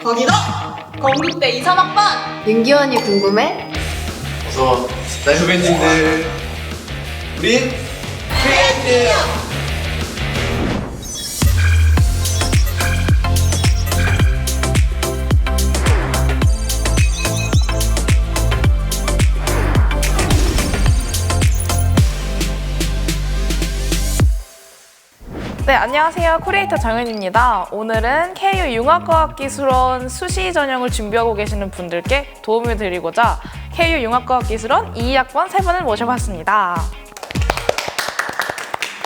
거기도 건국대 2, 3학번 윤기원이 궁금해? 어서 나 후배님들 우린 크리에이티브. 네, 안녕하세요. 크리에이터 정은입니다. 오늘은 KU 융합과학기술원 수시 전형을 준비하고 계시는 분들께 도움을 드리고자 KU 융합과학기술원 2학번 3분을 모셔봤습니다.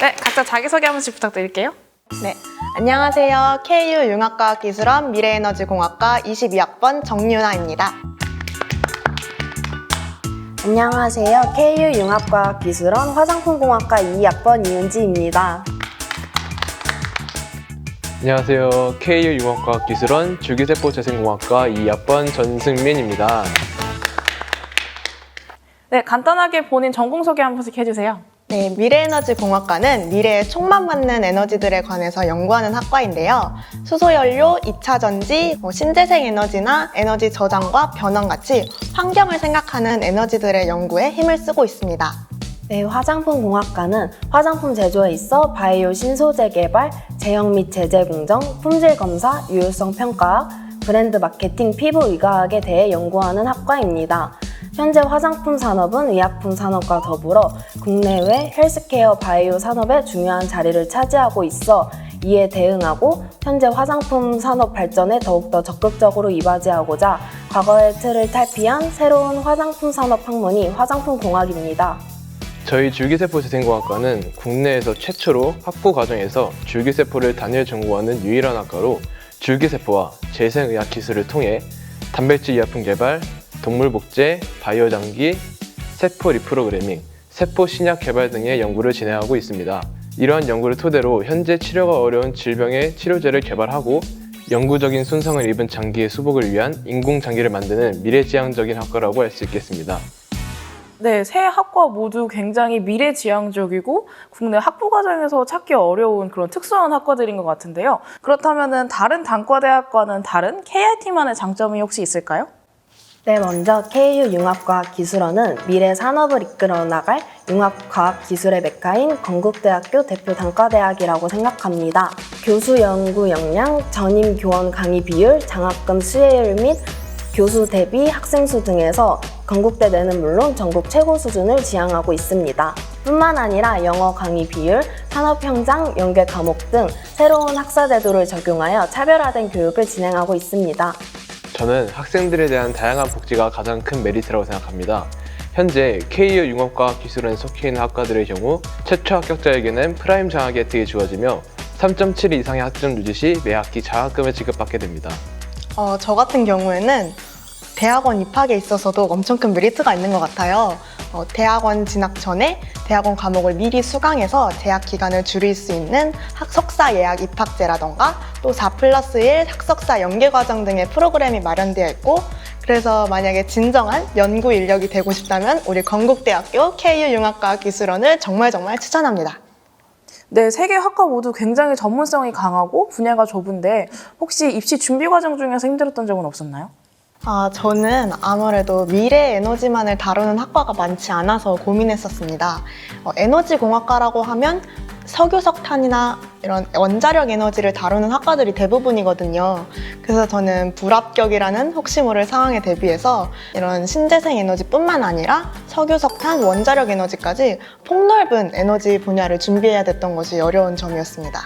네, 각자 자기소개 한 번씩 부탁드릴게요. 네, 안녕하세요. KU 융합과학기술원 미래에너지공학과 22학번 정유나입니다. 안녕하세요. KU 융합과학기술원 화장품공학과 2학번 이은지입니다. 안녕하세요. KU 융합과학기술원 줄기세포재생공학과 2학번 전승민입니다. 네, 간단하게 본인 전공 소개 한 번씩 해주세요. 네, 미래에너지공학과는 미래에 촉망받는 에너지들에 관해서 연구하는 학과인데요. 수소연료, 2차 전지, 신재생 에너지나 에너지 저장과 변환 같이 환경을 생각하는 에너지들의 연구에 힘을 쓰고 있습니다. 네, 화장품공학과는 화장품 제조에 있어 바이오 신소재 개발, 제형 및 제재 공정, 품질 검사, 유효성 평가, 브랜드 마케팅, 피부 의과학에 대해 연구하는 학과입니다. 현재 화장품 산업은 의약품 산업과 더불어 국내외 헬스케어 바이오 산업에 중요한 자리를 차지하고 있어 이에 대응하고 현재 화장품 산업 발전에 더욱더 적극적으로 이바지하고자 과거의 틀을 탈피한 새로운 화장품 산업 학문이 화장품공학입니다. 저희 줄기세포재생공학과는 국내에서 최초로 학부 과정에서 줄기세포를 단일 전공하는 유일한 학과로 줄기세포와 재생의학 기술을 통해 단백질 의약품 개발, 동물 복제, 바이오 장기, 세포 리프로그래밍, 세포 신약 개발 등의 연구를 진행하고 있습니다. 이러한 연구를 토대로 현재 치료가 어려운 질병의 치료제를 개발하고 영구적인 손상을 입은 장기의 수복을 위한 인공장기를 만드는 미래지향적인 학과라고 할 수 있겠습니다. 네, 세 학과 모두 굉장히 미래지향적이고 국내 학부 과정에서 찾기 어려운 그런 특수한 학과들인 것 같은데요. 그렇다면 다른 단과대학과는 다른 KIT만의 장점이 혹시 있을까요? 네, 먼저 KU 융합과학기술원은 미래 산업을 이끌어 나갈 융합과학기술의 메카인 건국대학교 대표 단과대학이라고 생각합니다. 교수 연구 역량, 전임 교원 강의 비율, 장학금 수혜율 및 교수 대비 학생 수 등에서 건국대 내는 물론 전국 최고 수준을 지향하고 있습니다. 뿐만 아니라 영어 강의 비율, 산업 현장, 연계 과목 등 새로운 학사 제도를 적용하여 차별화된 교육을 진행하고 있습니다. 저는 학생들에 대한 다양한 복지가 가장 큰 메리트라고 생각합니다. 현재 KU 융합과학기술원에 속해 있는 학과들의 경우 최초 합격자에게는 프라임 장학이 혜택이 주어지며 3.7 이상의 학점 유지 시 매 학기 장학금을 지급받게 됩니다. 저 같은 경우에는 대학원 입학에 있어서도 엄청 큰 메리트가 있는 것 같아요. 대학원 진학 전에 대학원 과목을 미리 수강해서 재학 기간을 줄일 수 있는 학석사 예약 입학제라던가 또 4+1 학석사 연계과정 등의 프로그램이 마련되어 있고, 그래서 만약에 진정한 연구 인력이 되고 싶다면 우리 건국대학교 KU 융합과학기술원을 정말 추천합니다. 네, 세 개 학과 모두 굉장히 전문성이 강하고 분야가 좁은데 혹시 입시 준비 과정 중에서 힘들었던 적은 없었나요? 저는 아무래도 미래 에너지만을 다루는 학과가 많지 않아서 고민했었습니다. 에너지공학과라고 하면 석유, 석탄이나 이런 원자력 에너지를 다루는 학과들이 대부분이거든요. 그래서 저는 불합격이라는 혹시 모를 상황에 대비해서 이런 신재생 에너지뿐만 아니라 석유, 석탄, 원자력 에너지까지 폭넓은 에너지 분야를 준비해야 됐던 것이 어려운 점이었습니다.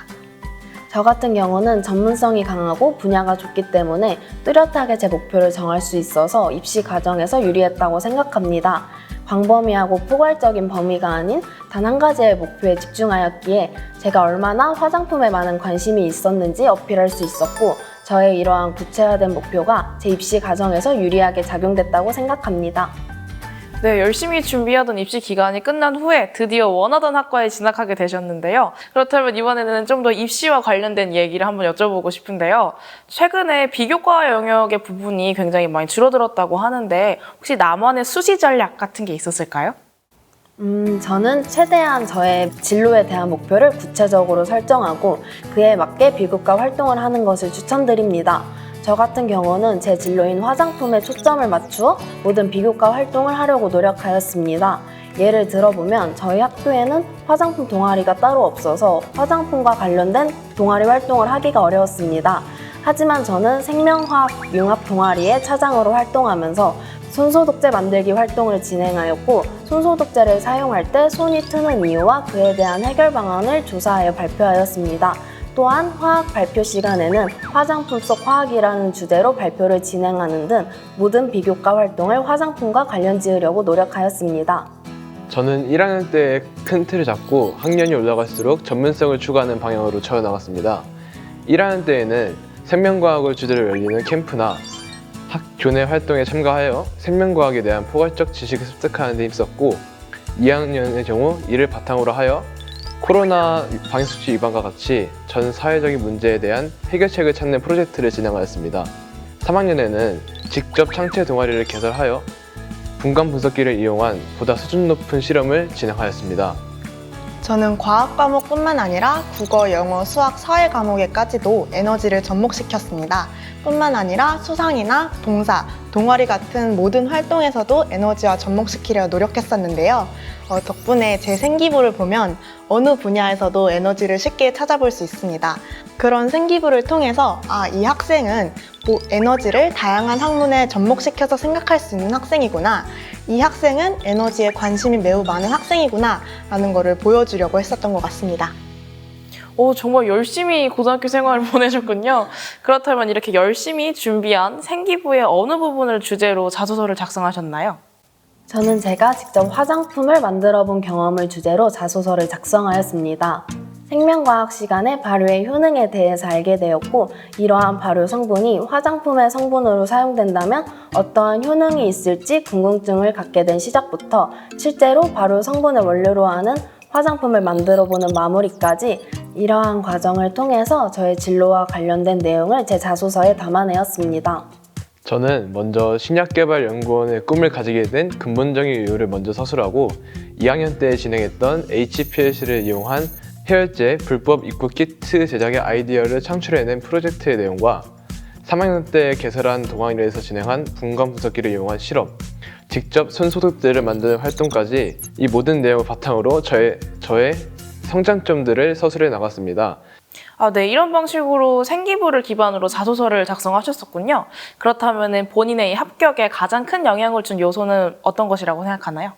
저 같은 경우는 전문성이 강하고 분야가 좁기 때문에 뚜렷하게 제 목표를 정할 수 있어서 입시 과정에서 유리했다고 생각합니다. 광범위하고 포괄적인 범위가 아닌 단 한 가지의 목표에 집중하였기에 제가 얼마나 화장품에 많은 관심이 있었는지 어필할 수 있었고, 저의 이러한 구체화된 목표가 제 입시 과정에서 유리하게 작용됐다고 생각합니다. 네, 열심히 준비하던 입시 기간이 끝난 후에 드디어 원하던 학과에 진학하게 되셨는데요. 그렇다면 이번에는 좀 더 입시와 관련된 얘기를 한번 여쭤보고 싶은데요. 최근에 비교과 영역의 부분이 굉장히 많이 줄어들었다고 하는데 혹시 나만의 수시 전략 같은 게 있었을까요? 저는 최대한 저의 진로에 대한 목표를 구체적으로 설정하고 그에 맞게 비교과 활동을 하는 것을 추천드립니다. 저 같은 경우는 제 진로인 화장품에 초점을 맞추어 모든 비교과 활동을 하려고 노력하였습니다. 예를 들어보면 저희 학교에는 화장품 동아리가 따로 없어서 화장품과 관련된 동아리 활동을 하기가 어려웠습니다. 하지만 저는 생명화학 융합 동아리의 차장으로 활동하면서 손소독제 만들기 활동을 진행하였고, 손소독제를 사용할 때 손이 트는 이유와 그에 대한 해결 방안을 조사하여 발표하였습니다. 또한 화학 발표 시간에는 화장품 속 화학이라는 주제로 발표를 진행하는 등 모든 비교과 활동을 화장품과 관련 지으려고 노력하였습니다. 저는 1학년 때 큰 틀을 잡고 학년이 올라갈수록 전문성을 추구하는 방향으로 쳐나갔습니다. 1학년 때에는 생명과학을 주제로 열리는 캠프나 교내 활동에 참가하여 생명과학에 대한 포괄적 지식을 습득하는 데 힘썼고, 2학년의 경우 이를 바탕으로 하여 코로나 방역수칙 위반과 같이 전 사회적인 문제에 대한 해결책을 찾는 프로젝트를 진행하였습니다. 3학년에는 직접 창체 동아리를 개설하여 분간 분석기를 이용한 보다 수준 높은 실험을 진행하였습니다. 저는 과학 과목뿐만 아니라 국어, 영어, 수학, 사회 과목에까지도 에너지를 접목시켰습니다. 뿐만 아니라 수상이나 동사, 동아리 같은 모든 활동에서도 에너지와 접목시키려 노력했었는데요. 덕분에 제 생기부를 보면 어느 분야에서도 에너지를 쉽게 찾아볼 수 있습니다. 그런 생기부를 통해서 이 학생은 에너지를 다양한 학문에 접목시켜서 생각할 수 있는 학생이구나, 이 학생은 에너지에 관심이 매우 많은 학생이구나 라는 거를 보여주려고 했었던 것 같습니다. 정말 열심히 고등학교 생활을 보내셨군요. 그렇다면 이렇게 열심히 준비한 생기부의 어느 부분을 주제로 자소서를 작성하셨나요? 저는 제가 직접 화장품을 만들어 본 경험을 주제로 자소서를 작성하였습니다. 생명과학 시간에 발효의 효능에 대해서 알게 되었고, 이러한 발효 성분이 화장품의 성분으로 사용된다면 어떠한 효능이 있을지 궁금증을 갖게 된 시작부터 실제로 발효 성분을 원료로 하는 화장품을 만들어보는 마무리까지 이러한 과정을 통해서 저의 진로와 관련된 내용을 제 자소서에 담아내었습니다. 저는 먼저 신약개발연구원의 꿈을 가지게 된 근본적인 이유를 먼저 서술하고, 2학년 때 진행했던 HPLC를 이용한 해열제 불법 입구 키트 제작의 아이디어를 창출해낸 프로젝트의 내용과 3학년 때 개설한 동아리에서 진행한 분간 분석기를 이용한 실험, 직접 손소독제를 만드는 활동까지 이 모든 내용을 바탕으로 저의 성장점들을 서술해 나갔습니다. 네, 이런 방식으로 생기부를 기반으로 자소서를 작성하셨었군요. 그렇다면 본인의 이 합격에 가장 큰 영향을 준 요소는 어떤 것이라고 생각하나요?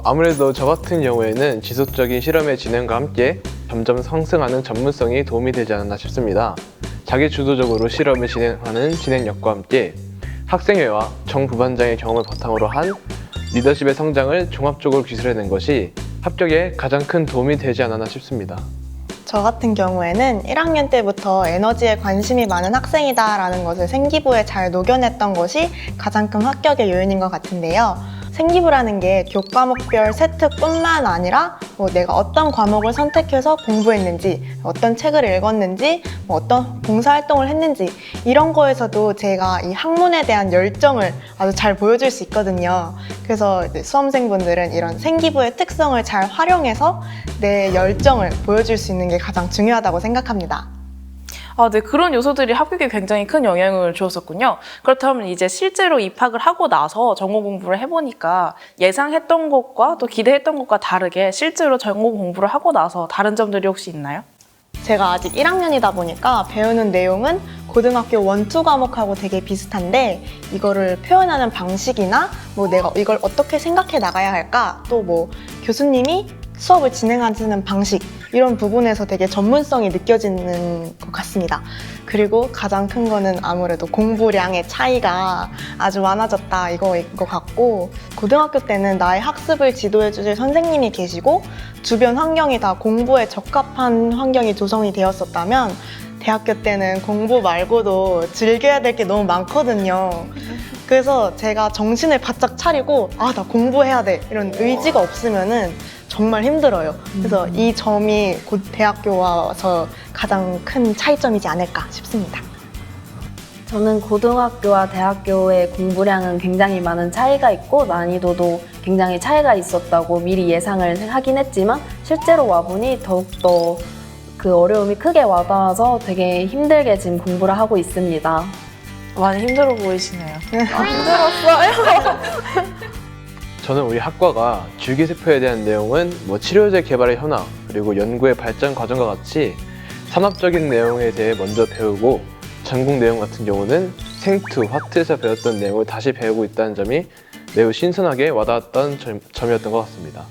아무래도 저 같은 경우에는 지속적인 실험의 진행과 함께 점점 상승하는 전문성이 도움이 되지 않았나 싶습니다. 자기 주도적으로 실험을 진행하는 진행력과 함께 학생회와 정 부반장의 경험을 바탕으로 한 리더십의 성장을 종합적으로 기술해낸 것이 합격에 가장 큰 도움이 되지 않았나 싶습니다. 저 같은 경우에는 1학년 때부터 에너지에 관심이 많은 학생이다라는 것을 생기부에 잘 녹여냈던 것이 가장 큰 합격의 요인인 것 같은데요. 생기부라는 게 교과목별 세트뿐만 아니라 내가 어떤 과목을 선택해서 공부했는지, 어떤 책을 읽었는지, 어떤 봉사활동을 했는지 이런 거에서도 제가 이 학문에 대한 열정을 아주 잘 보여줄 수 있거든요. 그래서 수험생분들은 이런 생기부의 특성을 잘 활용해서 내 열정을 보여줄 수 있는 게 가장 중요하다고 생각합니다. 네, 그런 요소들이 합격에 굉장히 큰 영향을 주었었군요. 그렇다면 이제 실제로 입학을 하고 나서 전공 공부를 해보니까 예상했던 것과 또 기대했던 것과 다르게 실제로 전공 공부를 하고 나서 다른 점들이 혹시 있나요? 제가 아직 1학년이다 보니까 배우는 내용은 고등학교 1, 2 과목하고 되게 비슷한데, 이거를 표현하는 방식이나 내가 이걸 어떻게 생각해 나가야 할까, 또 교수님이 수업을 진행하시는 방식, 이런 부분에서 되게 전문성이 느껴지는 것 같습니다. 그리고 가장 큰 거는 아무래도 공부량의 차이가 아주 많아졌다 이거인 것 같고, 고등학교 때는 나의 학습을 지도해 주실 선생님이 계시고 주변 환경이 다 공부에 적합한 환경이 조성이 되었었다면, 대학교 때는 공부 말고도 즐겨야 될 게 너무 많거든요. 그래서 제가 정신을 바짝 차리고 나 공부해야 돼 이런 의지가 없으면은 정말 힘들어요. 그래서 이 점이 곧 대학교 와서 가장 큰 차이점이지 않을까 싶습니다. 저는 고등학교와 대학교의 공부량은 굉장히 많은 차이가 있고 난이도도 굉장히 차이가 있었다고 미리 예상을 하긴 했지만, 실제로 와보니 더욱더 그 어려움이 크게 와닿아서 되게 힘들게 지금 공부를 하고 있습니다. 많이 힘들어 보이시네요. 저는 우리 학과가 줄기세포에 대한 내용은 뭐 치료제 개발의 현황, 그리고 연구의 발전 과정과 같이 산업적인 내용에 대해 먼저 배우고 전공 내용 같은 경우는 생투, 화투에서 배웠던 내용을 다시 배우고 있다는 점이 매우 신선하게 와닿았던 점이었던 것 같습니다.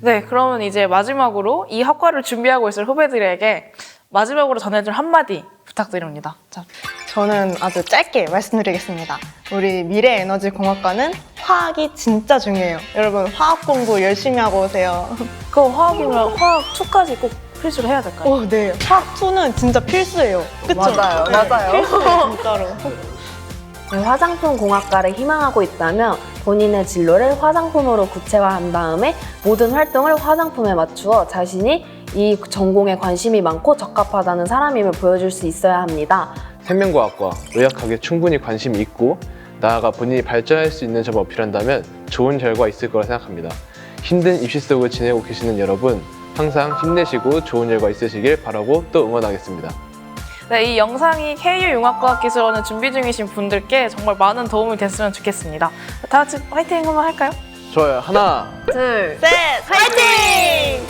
네, 그러면 이제 마지막으로 이 학과를 준비하고 있을 후배들에게 마지막으로 전해줄 한마디 부탁드립니다. 자, 저는 아주 짧게 말씀드리겠습니다. 우리 미래에너지공학과는 화학이 진짜 중요해요. 여러분 화학 공부 열심히 하고 오세요. 그거 화학이면 화학 2까지 꼭 필수로 해야 될까요? 네. 화학 2는 진짜 필수예요. 그쵸? 맞아요, 네, 맞아요. 필수예요, 진짜로. 네, 화장품 공학과를 희망하고 있다면 본인의 진로를 화장품으로 구체화한 다음에 모든 활동을 화장품에 맞추어 자신이 이 전공에 관심이 많고 적합하다는 사람임을 보여줄 수 있어야 합니다. 생명과학과, 의학학에 충분히 관심이 있고 나아가 본인이 발전할 수 있는 점을 어필한다면 좋은 결과 있을 거라 생각합니다. 힘든 입시 속을 지내고 계시는 여러분 항상 힘내시고 좋은 결과 있으시길 바라고 또 응원하겠습니다. 네, 이 영상이 KU융합과학기술원을 준비 중이신 분들께 정말 많은 도움이 됐으면 좋겠습니다. 다 같이 화이팅 한번 할까요? 좋아요. 하나, 둘, 셋! 화이팅!